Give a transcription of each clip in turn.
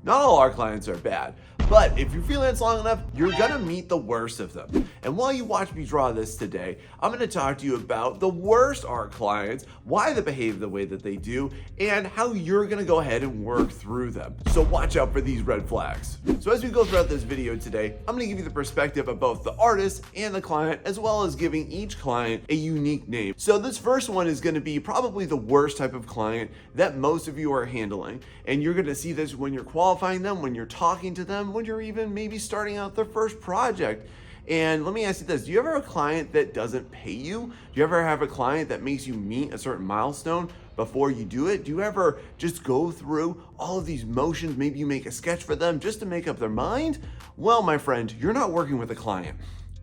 Not all our clients are bad, but if you freelance long enough, you're gonna meet the worst of them. And while you watch me draw this today, I'm gonna talk to you about the worst art clients, why they behave the way that they do, and how you're gonna go ahead and work through them. So watch out for these red flags. So as we go throughout this video today, I'm gonna give you the perspective of both the artist and the client, as well as giving each client a unique name. So this first one is gonna be probably the worst type of client that most of you are handling. And you're gonna see this when you're qualifying them, when you're talking to them, when you're even maybe starting out their first project. And let me ask you this, do you ever have a client that doesn't pay you? Do you ever have a client that makes you meet a certain milestone before you do it? Do you ever just go through all of these motions? Maybe you make a sketch for them just to make up their mind? Well, my friend, you're not working with a client.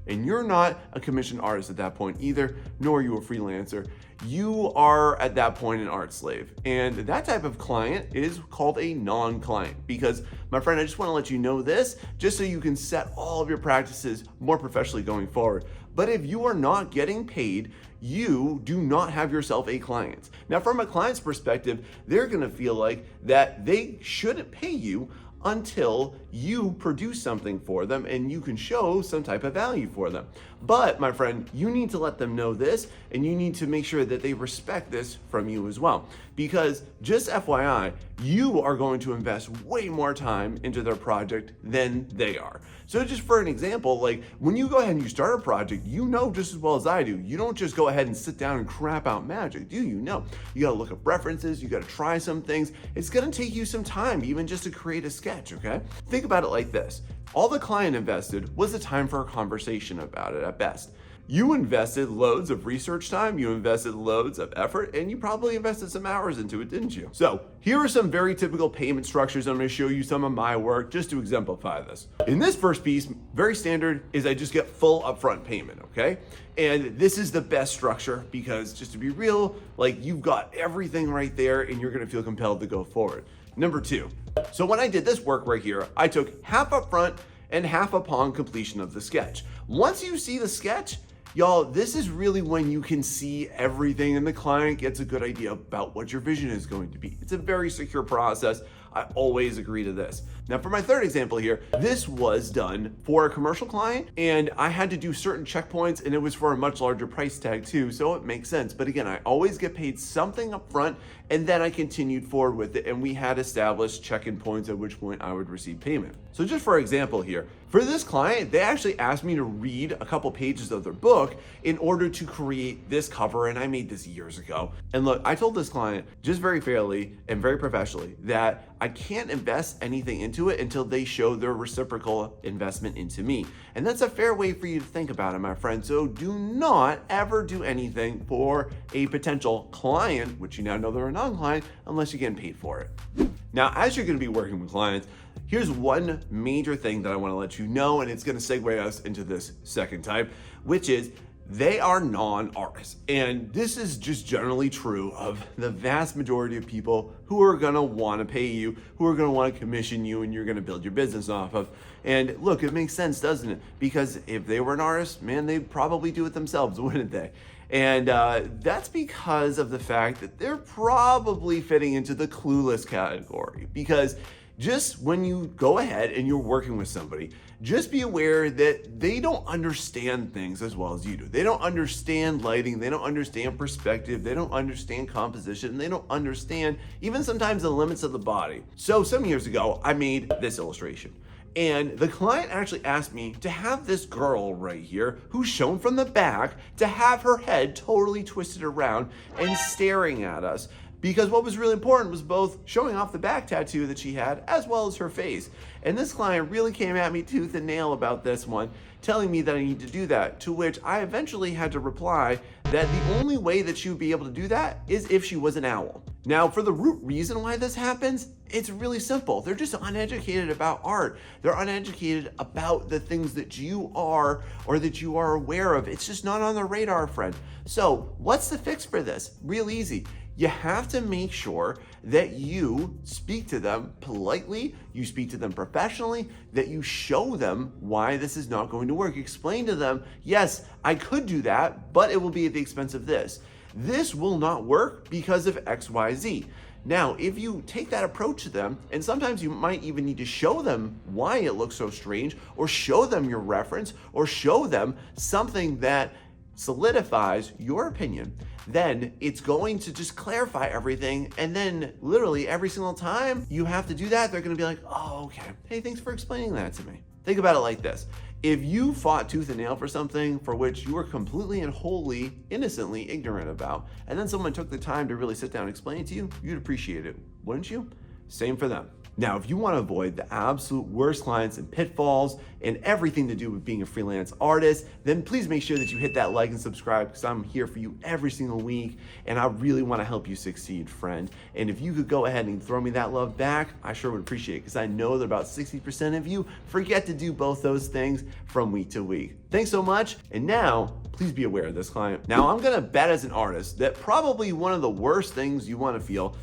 And you're not a commissioned artist at that point either, nor are you a freelancer. You are at that point an art slave. And that type of client is called a non-client, because my friend, I just want to let you know this, just so you can set all of your practices more professionally going forward. But if you are not getting paid, you do not have yourself a client. Now, from a client's perspective, they're gonna feel like that they shouldn't pay you until you produce something for them and you can show some type of value for them. But my friend, you need to let them know this, and you need to make sure that they respect this from you as well. Because just FYI, you are going to invest way more time into their project than they are. So just for an example, like when you go ahead and you start a project, you know just as well as I do, you don't just go ahead and sit down and crap out magic, do you? No, you gotta look up references, you gotta try some things. It's gonna take you some time even just to create a sketch, okay? Think about it like this. All the client invested was the time for a conversation about it at best. You invested loads of research time, you invested loads of effort, and you probably invested some hours into it, didn't you? So here are some very typical payment structures. I'm gonna show you some of my work just to exemplify this. In this first piece, very standard is I just get full upfront payment, okay? And this is the best structure because just to be real, like you've got everything right there and you're gonna feel compelled to go forward. Number two, so when I did this work right here, I took half upfront and half upon completion of the sketch. Once you see the sketch, y'all, this is really when you can see everything and the client gets a good idea about what your vision is going to be. It's a very secure process. I always agree to this. Now for my third example here, this was done for a commercial client and I had to do certain checkpoints and it was for a much larger price tag too, so it makes sense. But again, I always get paid something up front and then I continued forward with it and we had established check-in points at which point I would receive payment. So just for example here, for this client, they actually asked me to read a couple pages of their book in order to create this cover, and I made this years ago. And look, I told this client just very fairly and very professionally that I can't invest anything into it until they show their reciprocal investment into me. And that's a fair way for you to think about it, my friend. So do not ever do anything for a potential client, which you now know they're a non-client, unless you're getting paid for it. Now, as you're gonna be working with clients, here's one major thing that I wanna let you know, and it's gonna segue us into this second type, which is they are non-artists. And this is just generally true of the vast majority of people who are gonna wanna pay you, who are gonna wanna commission you, and you're gonna build your business off of. And look, it makes sense, doesn't it? Because if they were an artist, man, they'd probably do it themselves, wouldn't they? And that's because of the fact that they're probably fitting into the clueless category. Because just when you go ahead and you're working with somebody, just be aware that they don't understand things as well as you do. They don't understand lighting, they don't understand perspective, they don't understand composition, they don't understand even sometimes the limits of the body. So some years ago, I made this illustration. And the client actually asked me to have this girl right here, who's shown from the back, to have her head totally twisted around and staring at us. Because what was really important was both showing off the back tattoo that she had as well as her face. And this client really came at me tooth and nail about this one, telling me that I need to do that, to which I eventually had to reply that the only way that she would be able to do that is if she was an owl. Now, for the root reason why this happens, it's really simple. They're just uneducated about art. They're uneducated about the things that you are or that you are aware of. It's just not on their radar, friend. So what's the fix for this? Real easy. You have to make sure that you speak to them politely, you speak to them professionally, that you show them why this is not going to work. Explain to them, yes, I could do that, but it will be at the expense of this. This will not work because of XYZ. Now, if you take that approach to them, and sometimes you might even need to show them why it looks so strange, or show them your reference, or show them something that solidifies your opinion, then it's going to just clarify everything. And then literally every single time you have to do that, they're going to be like, oh, okay. Hey, thanks for explaining that to me. Think about it like this. If you fought tooth and nail for something for which you were completely and wholly innocently ignorant about, and then someone took the time to really sit down and explain it to you, you'd appreciate it, wouldn't you? Same for them. Now, if you want to avoid the absolute worst clients and pitfalls and everything to do with being a freelance artist, then please make sure that you hit that like and subscribe, because I'm here for you every single week and I really want to help you succeed, friend. And if you could go ahead and throw me that love back, I sure would appreciate it, because I know that about 60% of you forget to do both those things from week to week. Thanks so much. And now, please be aware of this client. Now, I'm going to bet as an artist that probably one of the worst things you want to feel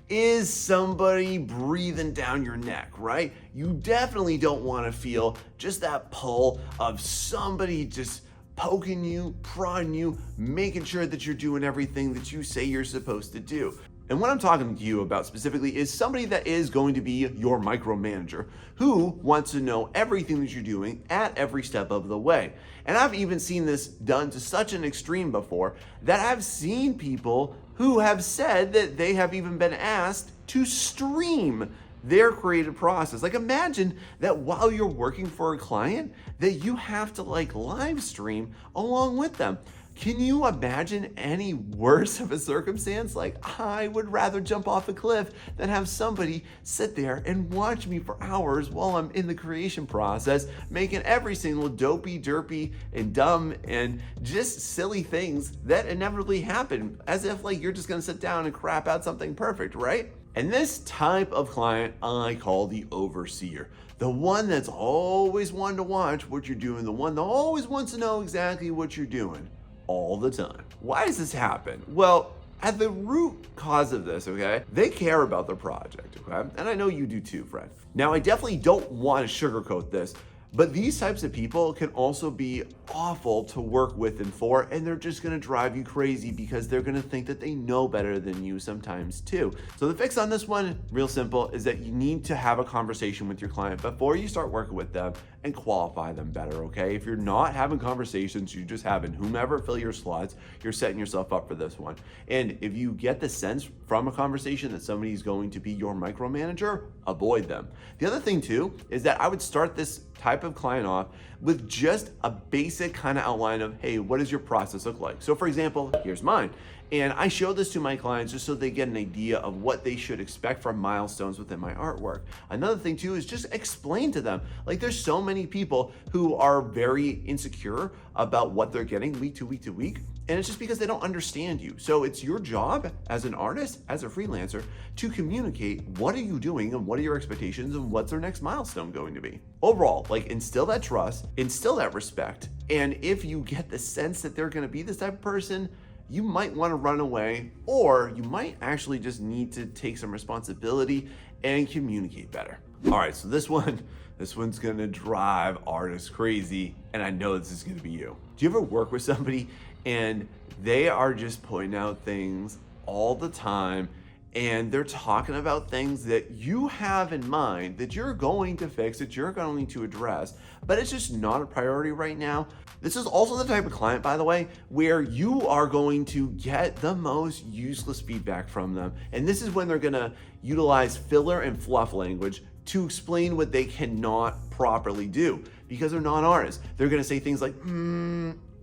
is somebody breathing down your neck, right? You definitely don't want to feel just that pull of somebody just poking you, prodding you, making sure that you're doing everything that you say you're supposed to do. And what I'm talking to you about specifically is somebody that is going to be your micromanager, who wants to know everything that you're doing at every step of the way. And I've even seen this done to such an extreme before that I've seen people who have said that they have even been asked to stream their creative process. Like, imagine that while you're working for a client, that you have to live stream along with them. Can you imagine any worse of a circumstance? I would rather jump off a cliff than have somebody sit there and watch me for hours while I'm in the creation process, making every single dopey, derpy, and dumb and just silly things that inevitably happen, as if you're just gonna sit down and crap out something perfect, right? And this type of client I call the overseer. The one that's always wanting to watch what you're doing, the one that always wants to know exactly what you're doing all the time. Why does this happen? Well, at the root cause of this, okay, they care about their project, okay? And I know you do too, friend. Now, I definitely don't want to sugarcoat this, but these types of people can also be awful to work with and for, and they're just gonna drive you crazy because they're gonna think that they know better than you sometimes too. So the fix on this one, real simple, is that you need to have a conversation with your client before you start working with them and qualify them better, okay? If you're not having conversations, you're just having whomever fill your slots, you're setting yourself up for this one. And if you get the sense from a conversation that somebody's going to be your micromanager, avoid them. The other thing too is that I would start this type of client off with just a basic kind of outline of, hey, what does your process look like? So for example, here's mine. And I show this to my clients just so they get an idea of what they should expect from milestones within my artwork. Another thing too is just explain to them. There's so many people who are very insecure about what they're getting week to week to week. And it's just because they don't understand you. So it's your job as an artist, as a freelancer, to communicate what are you doing and what are your expectations and what's their next milestone going to be. Overall, instill that trust, instill that respect. And if you get the sense that they're gonna be this type of person, you might want to run away, or you might actually just need to take some responsibility and communicate better. All right, so this one's gonna drive artists crazy, and I know this is gonna be you. Do you ever work with somebody and they are just pointing out things all the time, and they're talking about things that you have in mind that you're going to fix, that you're going to address, but it's just not a priority right now? This is also the type of client, by the way, where you are going to get the most useless feedback from them. And this is when they're gonna utilize filler and fluff language to explain what they cannot properly do, because they're not artists. They're gonna say things like,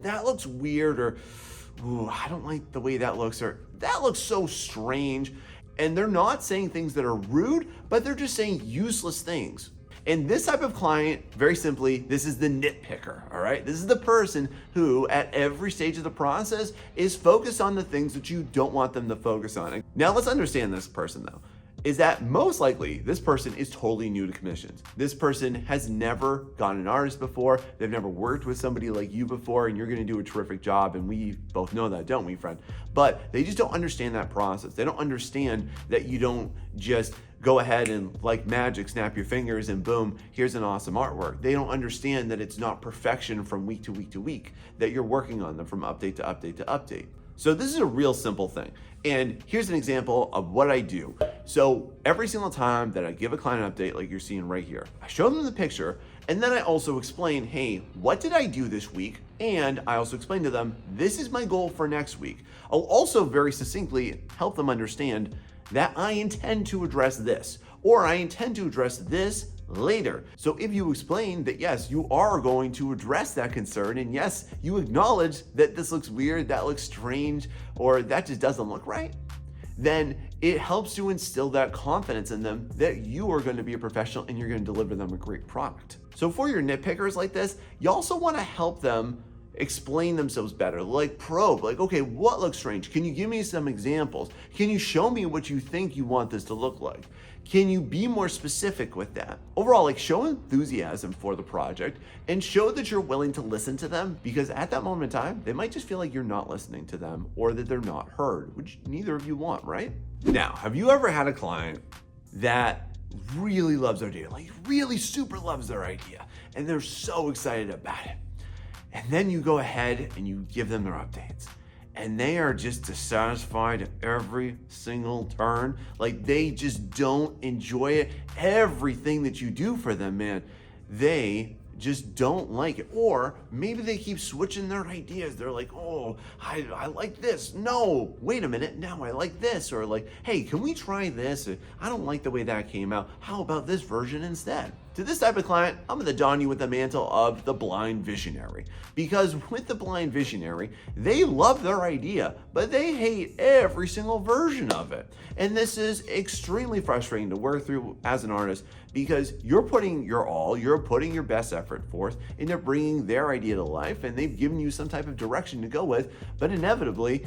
that looks weird, or, ooh, I don't like the way that looks, or that looks so strange. And they're not saying things that are rude, but they're just saying useless things. And this type of client, very simply, this is the nitpicker, all right? This is the person who, at every stage of the process, is focused on the things that you don't want them to focus on. Now, let's understand this person, though, is that most likely this person is totally new to commissions. This person has never gotten an artist before. They've never worked with somebody like you before, and you're gonna do a terrific job, and we both know that, don't we, friend? But they just don't understand that process. They don't understand that you don't just go ahead and like magic, snap your fingers and boom, here's an awesome artwork. They don't understand that it's not perfection from week to week to week, that you're working on them from update to update to update. So this is a real simple thing. And here's an example of what I do. So every single time that I give a client an update, like you're seeing right here, I show them the picture, and then I also explain, hey, what did I do this week? And I also explain to them, this is my goal for next week. I'll also very succinctly help them understand that I intend to address this, or I intend to address this later. So if you explain that yes, you are going to address that concern, and yes, you acknowledge that this looks weird, that looks strange, or that just doesn't look right, then it helps to instill that confidence in them that you are going to be a professional and you're going to deliver them a great product. So for your nitpickers like this, you also want to help them explain themselves better, like probe, like, okay, what looks strange? Can you give me some examples? Can you show me what you think you want this to look like? Can you be more specific with that? Overall, like, show enthusiasm for the project and show that you're willing to listen to them, because at that moment in time, they might just feel like you're not listening to them or that they're not heard, which neither of you want, right? Now, have you ever had a client that really loves their idea, like really super loves their idea, and they're so excited about it? And then you go ahead and you give them their updates, and they are just dissatisfied at every single turn. Like, they just don't enjoy it. Everything that you do for them, man, they just don't like it. Or maybe they keep switching their ideas. They're like, oh, I like this. No, wait a minute, now I like this. Or like, hey, can we try this? I don't like the way that came out. How about this version instead? To this type of client, I'm going to don you with the mantle of the blind visionary. Because with the blind visionary, they love their idea, but they hate every single version of it. And this is extremely frustrating to work through as an artist, because you're putting your all, you're putting your best effort forth into bringing their idea to life, and they've given you some type of direction to go with, but inevitably,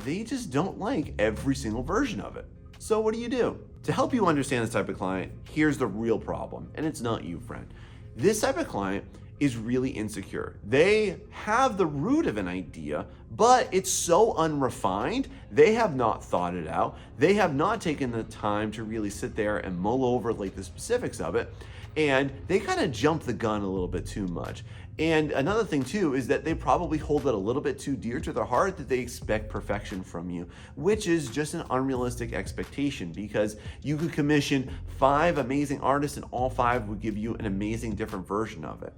they just don't like every single version of it. So what do? To help you understand this type of client, here's the real problem, and it's not you, friend. This type of client is really insecure. They have the root of an idea, but it's so unrefined, they have not thought it out. They have not taken the time to really sit there and mull over like the specifics of it, and they kind of jump the gun a little bit too much. And another thing too is that they probably hold it a little bit too dear to their heart, that they expect perfection from you, which is just an unrealistic expectation, because you could commission 5 amazing artists and all 5 would give you an amazing different version of it.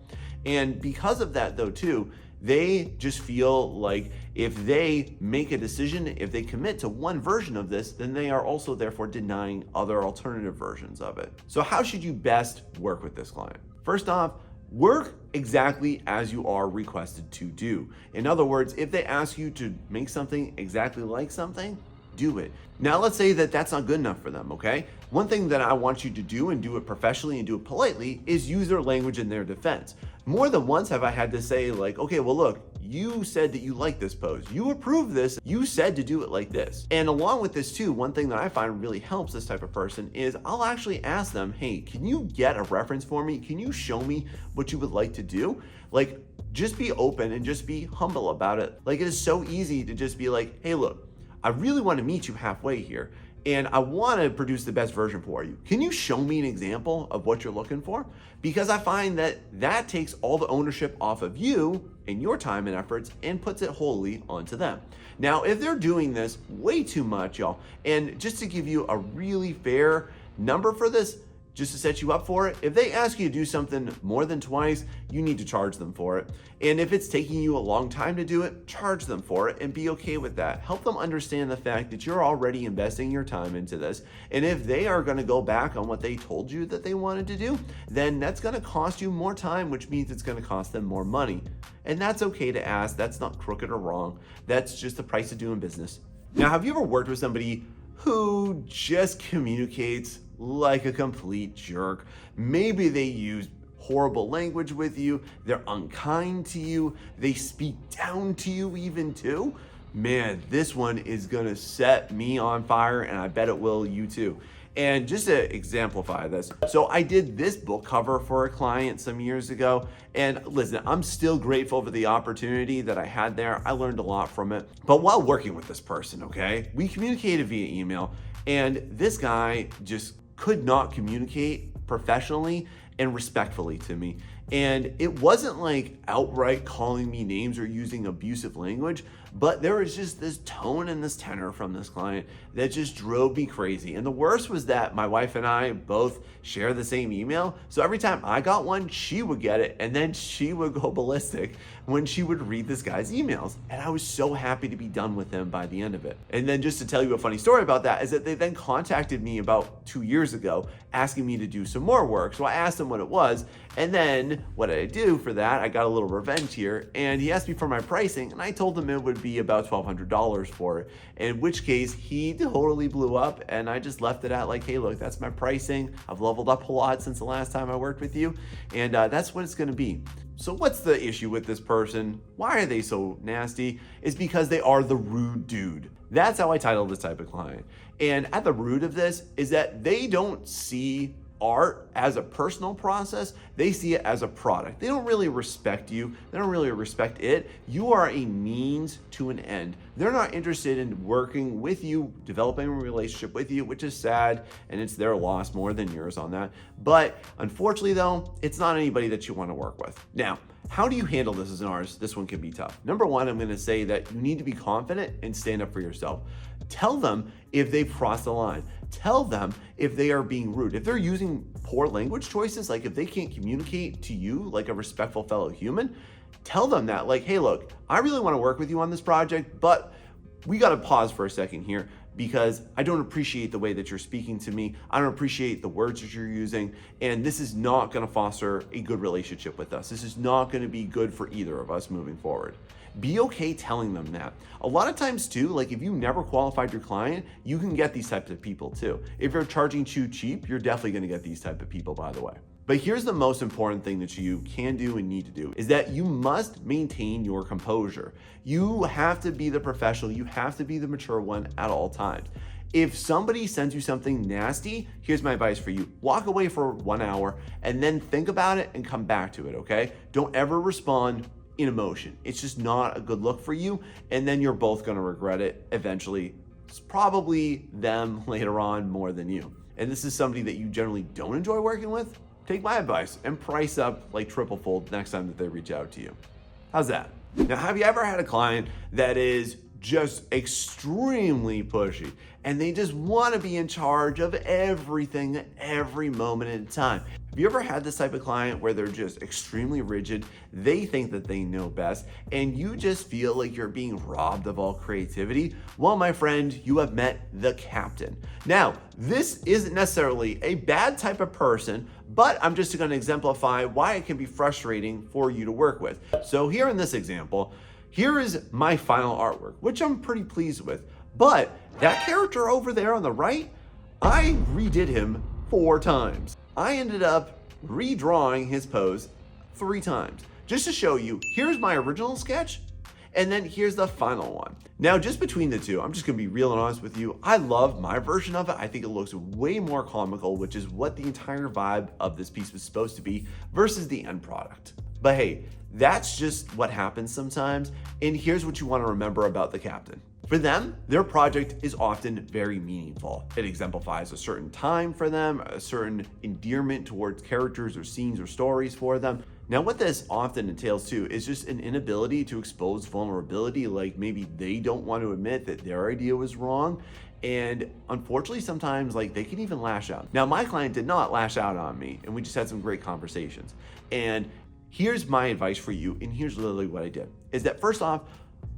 And because of that though too, they just feel like if they make a decision, if they commit to one version of this, then they are also therefore denying other alternative versions of it. So how should you best work with this client? First off, work exactly as you are requested to do. In other words, if they ask you to make something exactly like something, do it. Now, let's say that that's not good enough for them, okay? One thing that I want you to do, and do it professionally and do it politely, is use their language in their defense. More than once have I had to say, like, okay, well, look, you said that you like this pose. You approved this. You said to do it like this. And along with this too, one thing that I find really helps this type of person is I'll actually ask them, hey, can you get a reference for me? Can you show me what you would like to do? Like, just be open and just be humble about it. Like, it is so easy to just be like, hey, look, I really want to meet you halfway here, and I want to produce the best version for you. Can you show me an example of what you're looking for? Because I find that that takes all the ownership off of you and your time and efforts and puts it wholly onto them. Now, if they're doing this way too much, y'all, and just to give you a really fair number for this, just to set you up for it, if they ask you to do something more than twice, you need to charge them for it. And if it's taking you a long time to do it, charge them for it and be okay with that. Help them understand the fact that you're already investing your time into this. And if they are gonna go back on what they told you that they wanted to do, then that's gonna cost you more time, which means it's gonna cost them more money. And that's okay to ask. That's not crooked or wrong. That's just the price of doing business. Now, have you ever worked with somebody who just communicates like a complete jerk? Maybe they use horrible language with you, they're unkind to you, they speak down to you even too. Man, this one is gonna set me on fire, and I bet it will you too. And just to exemplify this, so I did this book cover for a client some years ago, and listen, I'm still grateful for the opportunity that I had there. I learned a lot from it. But while working with this person, okay, we communicated via email, and this guy just could not communicate professionally and respectfully to me. And it wasn't like outright calling me names or using abusive language, But there was just this tone and this tenor from this client that just drove me crazy. And the worst was that my wife and I both share the same email. So every time I got one, she would get it, and then she would go ballistic when she would read this guy's emails. And I was so happy to be done with him by the end of it. And then just to tell you a funny story about that is that they then contacted me about 2 years ago asking me to do some more work. So I asked him what it was, and then what did I do for that? I got a little revenge here, and he asked me for my pricing, and I told him it would be about $1,200 for it, in which case he totally blew up, and I just left it at like, hey, look, that's my pricing. I've leveled up a lot since the last time I worked with you, and that's what it's gonna be. So what's the issue with this person? Why are they so nasty? It's because they are the rude dude. That's how I title this type of client. And at the root of this is that they don't see art as a personal process, they see it as a product. They don't really respect you. They don't really respect it. You are a means to an end. They're not interested in working with you, developing a relationship with you, which is sad, and it's their loss more than yours on that. But unfortunately though, it's not anybody that you want to work with. Now, how do you handle this as an artist? This one can be tough. Number one, I'm going to say that you need to be confident and stand up for yourself. Tell them if they've crossed the line. Tell them if they are being rude. If they're using poor language choices, like if they can't communicate to you like a respectful fellow human, tell them that, like, hey, look, I really want to work with you on this project, but we got to pause for a second here because I don't appreciate the way that you're speaking to me. I don't appreciate the words that you're using. And this is not going to foster a good relationship with us. This is not going to be good for either of us moving forward. Be okay telling them that. A lot of times too, like if you never qualified your client, you can get these types of people too. If you're charging too cheap, you're definitely going to get these type of people, by the way. But here's the most important thing that you can do and need to do is that you must maintain your composure. You have to be the professional. You have to be the mature one at all times. If somebody sends you something nasty, here's my advice for you. Walk away for 1 hour and then think about it and come back to it, okay? Don't ever respond in emotion. It's just not a good look for you. And then you're both gonna regret it eventually. It's probably them later on more than you. And this is somebody that you generally don't enjoy working with. Take my advice and price up like triple fold next time that they reach out to you. How's that? Now, have you ever had a client that is just extremely pushy and they just want to be in charge of everything at every moment at a time? Have you ever had this type of client where they're just extremely rigid, they think that they know best, and you just feel like you're being robbed of all creativity? Well, my friend, you have met the captain. Now, this isn't necessarily a bad type of person, but I'm just going to exemplify why it can be frustrating for you to work with. So here in this example, here is my final artwork, which I'm pretty pleased with. But that character over there on the right, I redid him 4 times. I ended up redrawing his pose 3 times. Just to show you, here's my original sketch, and then here's the final one. Now, just between the two, I'm just gonna be real and honest with you. I love my version of it. I think it looks way more comical, which is what the entire vibe of this piece was supposed to be, versus the end product. But hey, that's just what happens sometimes. And here's what you wanna remember about the captain. For them, their project is often very meaningful. It exemplifies a certain time for them, a certain endearment towards characters or scenes or stories for them. Now, what this often entails too is just an inability to expose vulnerability, like maybe they don't want to admit that their idea was wrong. And unfortunately, sometimes like they can even lash out. Now, my client did not lash out on me, and we just had some great conversations. And here's my advice for you, and here's literally what I did, is that first off,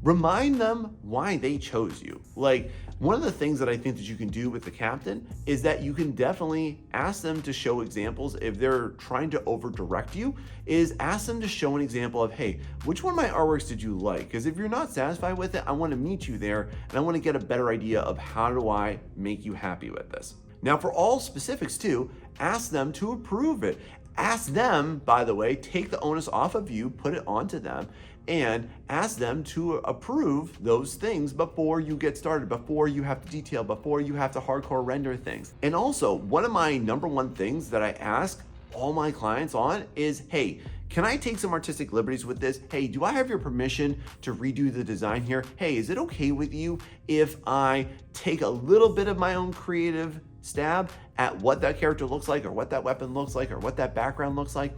remind them why they chose you. Like, one of the things that I think that you can do with the captain is that you can definitely ask them to show examples. If they're trying to over direct you, is ask them to show an example of, hey, which one of my artworks did you like? Because if you're not satisfied with it, I want to meet you there and I want to get a better idea of how do I make you happy with this. Now, for all specifics too, ask them to approve it. Ask them, by the way, take the onus off of you, put it onto them, and ask them to approve those things before you get started, before you have to detail, before you have to hardcore render things. And also, one of my number one things that I ask all my clients on is, hey, can I take some artistic liberties with this? Hey, do I have your permission to redo the design here? Hey, is it okay with you if I take a little bit of my own creative stab at what that character looks like, or what that weapon looks like, or what that background looks like?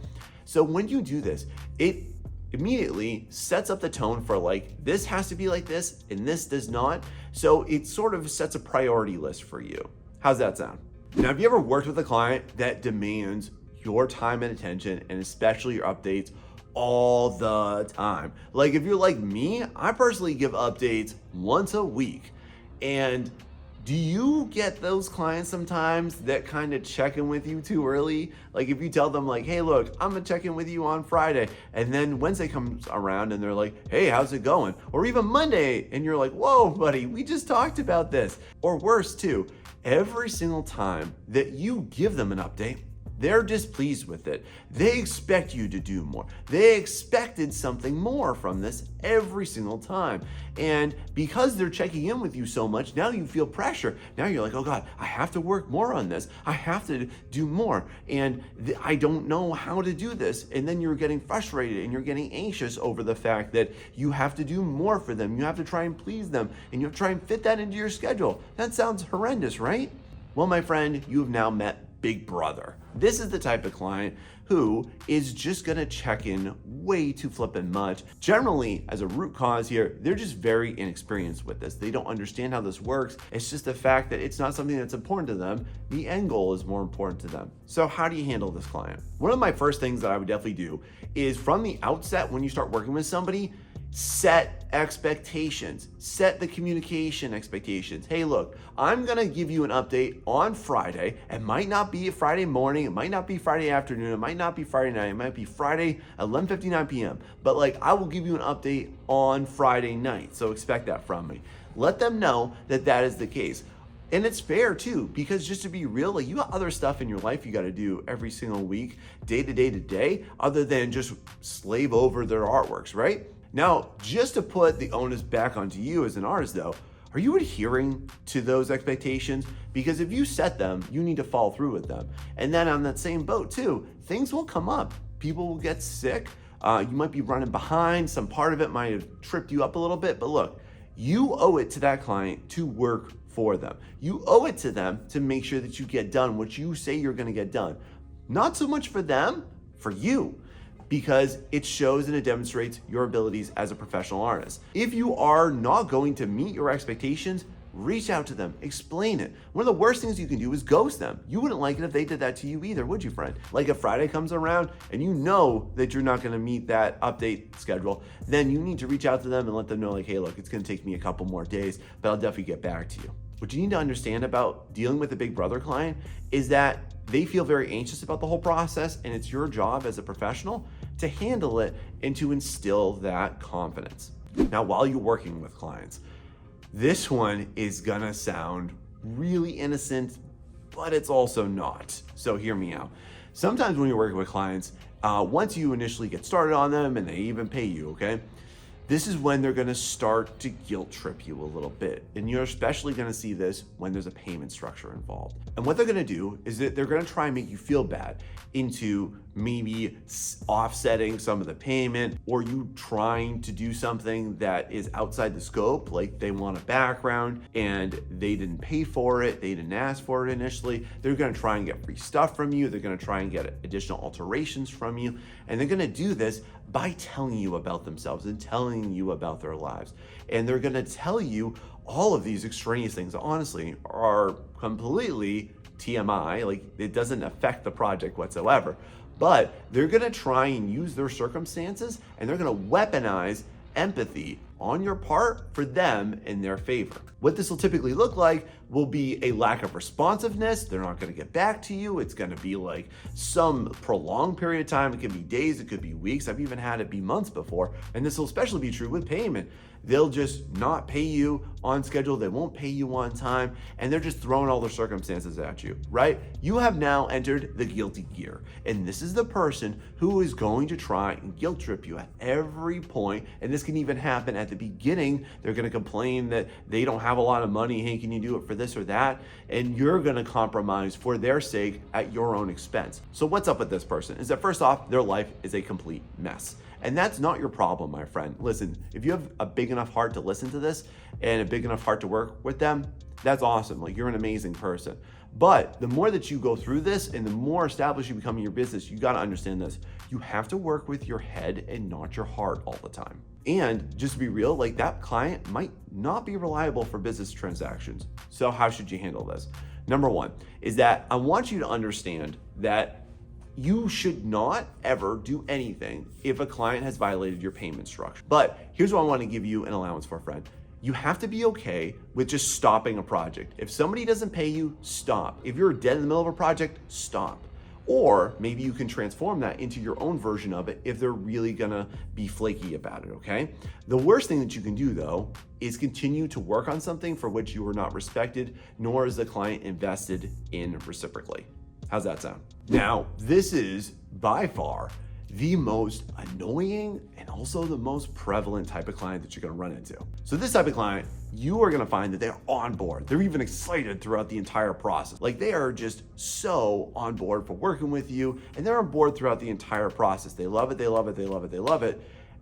So when you do this, it immediately sets up the tone for like, this has to be like this and this does not. So it sort of sets a priority list for you. How's that sound? Now, have you ever worked with a client that demands your time and attention, and especially your updates all the time? Like if you're like me, I personally give updates once a week. And do you get those clients sometimes that kind of check in with you too early? Like if you tell them like, hey, look, I'm gonna check in with you on Friday. And then Wednesday comes around and they're like, hey, how's it going? Or even Monday, and you're like, whoa, buddy, we just talked about this. Or worse too, every single time that you give them an update, they're displeased with it. They expect you to do more. They expected something more from this every single time. And because they're checking in with you so much, now you feel pressure. Now you're like, oh God, I have to work more on this. I have to do more. And I don't know how to do this. And then you're getting frustrated and you're getting anxious over the fact that you have to do more for them. You have to try and please them, and you have to try and fit that into your schedule. That sounds horrendous, right? Well, my friend, you have now met Big Brother. This is the type of client who is just gonna check in way too flippin' much. Generally, as a root cause here, they're just very inexperienced with this. They don't understand how this works. It's just the fact that it's not something that's important to them. The end goal is more important to them. So how do you handle this client? One of my first things that I would definitely do is from the outset, when you start working with somebody, set expectations, set the communication expectations. Hey, look, I'm gonna give you an update on Friday. It might not be a Friday morning, it might not be Friday afternoon, it might not be Friday night, it might be Friday at 11:59 p.m. But like, I will give you an update on Friday night. So expect that from me. Let them know that that is the case. And it's fair too, because just to be real, like you got other stuff in your life you got to do every single week, day to day to day, other than just slave over their artworks, right? Now, just to put the onus back onto you as an artist though, are you adhering to those expectations? Because if you set them, you need to follow through with them. And then on that same boat too, things will come up. People will get sick. You might be running behind. Some part of it might have tripped you up a little bit, but look, you owe it to that client to work for them. You owe it to them to make sure that you get done what you say you're gonna get done. Not so much for them, for you, because it shows and it demonstrates your abilities as a professional artist. If you are not going to meet your expectations, reach out to them, explain it. One of the worst things you can do is ghost them. You wouldn't like it if they did that to you either, would you, friend? Like if Friday comes around and you know that you're not gonna meet that update schedule, then you need to reach out to them and let them know like, hey, look, it's gonna take me a couple more days, but I'll definitely get back to you. What you need to understand about dealing with a Big Brother client is that they feel very anxious about the whole process, and it's your job as a professional to handle it and to instill that confidence. Now, while you're working with clients, this one is gonna sound really innocent, but it's also not. So hear me out. Sometimes when you're working with clients, once you initially get started on them and they even pay you, okay? This is when they're gonna start to guilt trip you a little bit. And you're especially gonna see this when there's a payment structure involved. And what they're gonna do is that they're gonna try and make you feel bad into maybe offsetting some of the payment, or you trying to do something that is outside the scope, like they want a background and they didn't pay for it, they didn't ask for it initially. They're gonna try and get free stuff from you, they're gonna try and get additional alterations from you, and they're gonna do this by telling you about themselves and telling you about their lives. And they're gonna tell you all of these extraneous things, honestly, are completely TMI, like it doesn't affect the project whatsoever. But they're gonna try and use their circumstances and they're gonna weaponize empathy on your part for them in their favor. What this will typically look like will be a lack of responsiveness. They're not gonna get back to you. It's gonna be like some prolonged period of time. It could be days, it could be weeks. I've even had it be months before. And this will especially be true with payment. They'll just not pay you on schedule. They won't pay you on time. And they're just throwing all their circumstances at you, right? You have now entered the guilty gear. And this is the person who is going to try and guilt trip you at every point. And this can even happen at the beginning. They're gonna complain that they don't have a lot of money. Hey, can you do it for this or that? And you're gonna compromise for their sake at your own expense. So what's up with this person is that first off, their life is a complete mess. And that's not your problem, my friend. Listen, if you have a big enough heart to listen to this and a big enough heart to work with them, That's awesome. Like, you're an amazing person. But the more that you go through this and the more established you become in your business, you got to understand this. You have to work with your head and not your heart all the time. And just to be real, like, that client might not be reliable for business transactions. So how should you handle this? Number one is that I want you to understand that you should not ever do anything if a client has violated your payment structure. But here's what I want to give you an allowance for, friend. You have to be okay with just stopping a project. If somebody doesn't pay you, stop. If you're dead in the middle of a project, stop. Or maybe you can transform that into your own version of it if they're really gonna be flaky about it, okay? The worst thing that you can do, though, is continue to work on something for which you were not respected, nor is the client invested in reciprocally. How's that sound? Now, this is by far the most annoying and also the most prevalent type of client that you're gonna run into. So this type of client, you are gonna find that they're on board. They're even excited throughout the entire process. Like, they are just so on board for working with you, and they're on board throughout the entire process. They love it, they love it, they love it, they love it.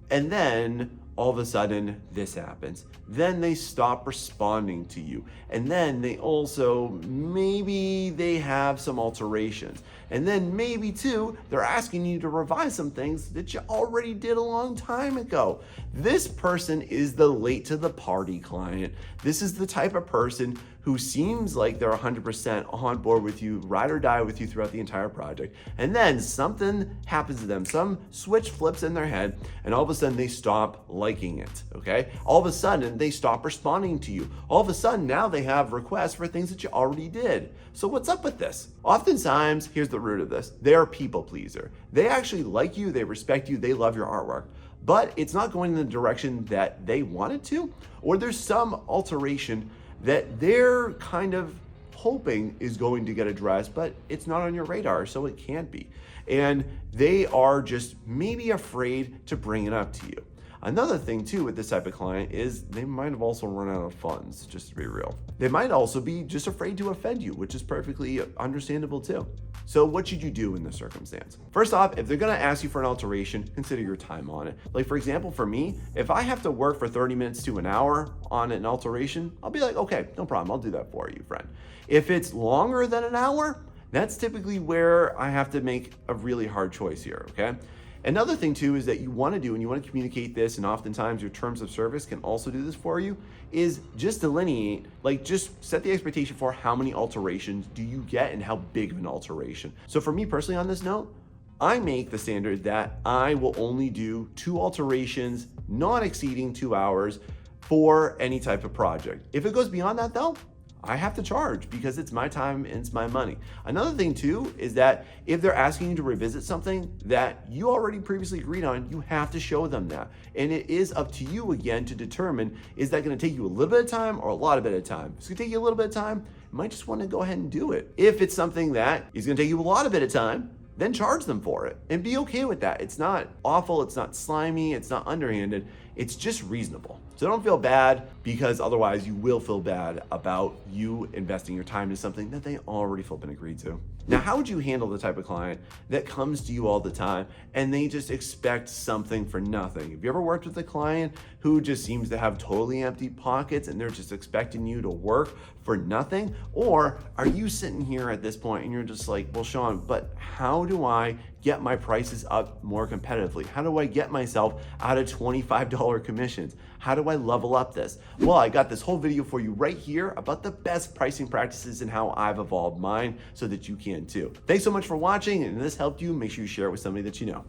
And then all of a sudden this happens. Then they stop responding to you. And then they also, maybe they have some alterations. And then maybe too, they're asking you to revise some things that you already did a long time ago. This person is the late to the party client. This is the type of person who seems like they're 100% on board with you, ride or die with you throughout the entire project. And then something happens to them, some switch flips in their head, and all of a sudden they stop liking it, okay? All of a sudden they stop responding to you. All of a sudden now they have requests for things that you already did. So what's up with this? Oftentimes, here's the root of this. They're a people pleaser. They actually like you, they respect you, they love your artwork, but it's not going in the direction that they wanted to, or there's some alteration that they're kind of hoping is going to get addressed, but it's not on your radar, so it can't be. And they are just maybe afraid to bring it up to you. Another thing too with this type of client is they might have also run out of funds, just to be real. They might also be just afraid to offend you, which is perfectly understandable too. So what should you do in this circumstance? First off, if they're gonna ask you for an alteration, consider your time on it. Like, for example, for me, if I have to work for 30 minutes to an hour on an alteration, I'll be like, okay, no problem, I'll do that for you, friend. If it's longer than an hour, that's typically where I have to make a really hard choice here, okay? Another thing too is that you want to do, and you want to communicate this, and oftentimes your terms of service can also do this for you, is just delineate, like, just set the expectation for how many alterations do you get and how big of an alteration. So for me personally on this note, I make the standard that I will only do 2 alterations, not exceeding 2 hours for any type of project. If it goes beyond that though, I have to charge because it's my time and it's my money. Another thing too is that if they're asking you to revisit something that you already previously agreed on, you have to show them that. And it is up to you again to determine, is that gonna take you a little bit of time or a lot of bit of time? If it's gonna take you a little bit of time, you might just wanna go ahead and do it. If it's something that is gonna take you a lot of bit of time, then charge them for it and be okay with that. It's not awful, it's not slimy, it's not underhanded, it's just reasonable. So don't feel bad, because otherwise you will feel bad about you investing your time into something that they already flipping agreed to. Now, how would you handle the type of client that comes to you all the time and they just expect something for nothing? Have you ever worked with a client who just seems to have totally empty pockets and they're just expecting you to work for nothing? Or are you sitting here at this point and you're just like, well, Sean, but how do I get my prices up more competitively? How do I get myself out of $25 commissions? How do I level up this? Well, I got this whole video for you right here about the best pricing practices and how I've evolved mine so that you can too. Thanks so much for watching, and if this helped you, make sure you share it with somebody that you know.